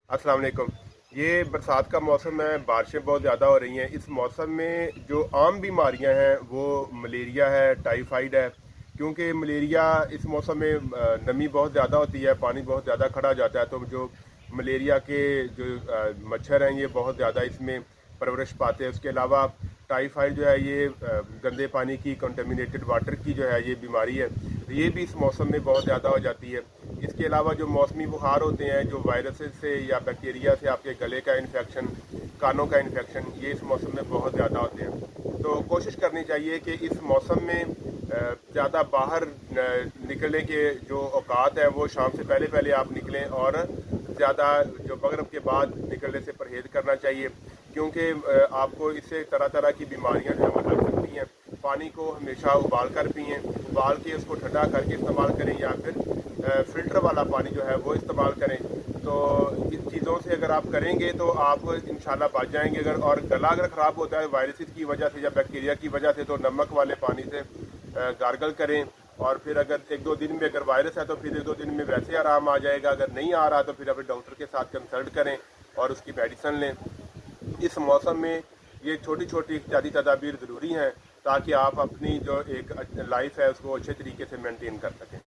अस्सलाम वालेकुम। ये बरसात का मौसम है, बारिशें बहुत ज़्यादा हो रही हैं। इस मौसम में जो आम बीमारियां हैं वो मलेरिया है, टाइफाइड है। क्योंकि मलेरिया इस मौसम में नमी बहुत ज़्यादा होती है, पानी बहुत ज़्यादा खड़ा हो जाता है, तो जो मलेरिया के जो मच्छर हैं ये बहुत ज़्यादा इसमें परवरिश पाते हैं। उसके अलावा टाइफाइड जो है ये गंदे पानी की, कंटेमिनेटेड वाटर की जो है ये बीमारी है, तो ये भी इस मौसम में बहुत ज़्यादा हो जाती है। इसके अलावा जो मौसमी बुखार होते हैं, जो वायरसेस से या बैक्टीरिया से आपके गले का इन्फेक्शन, कानों का इन्फेक्शन, ये इस मौसम में बहुत ज़्यादा होते हैं। तो कोशिश करनी चाहिए कि इस मौसम में ज़्यादा बाहर निकलने के जो औकात है वो शाम से पहले पहले आप निकलें, और ज़्यादा जो मगरिब के बाद निकलने से परहेज़ करना चाहिए, क्योंकि आपको इससे तरह तरह की बीमारियां जो है वो लग सकती हैं। पानी को हमेशा उबाल कर पिएँ, उबाल के उसको ठंडा करके इस्तेमाल करें, या फिर फ़िल्टर वाला पानी जो है वो इस्तेमाल करें। तो इन चीज़ों से अगर आप करेंगे तो आप इंशाल्लाह बच जाएंगे। अगर गला ख़राब होता है वायरसेस की वजह से या बैक्टीरिया की वजह से, तो नमक वाले पानी से गार्गल करें। और फिर अगर एक दो दिन में अगर वायरस है तो फिर एक दो दिन में वैसे आराम आ जाएगा। अगर नहीं आ रहा तो फिर अपने डॉक्टर के साथ कंसल्ट करें और उसकी मेडिसिन लें। इस मौसम में ये छोटी छोटी एहतियाती तदाबीर ज़रूरी हैं, ताकि आप अपनी जो एक लाइफ है उसको अच्छे तरीके से मेंटेन कर सकें।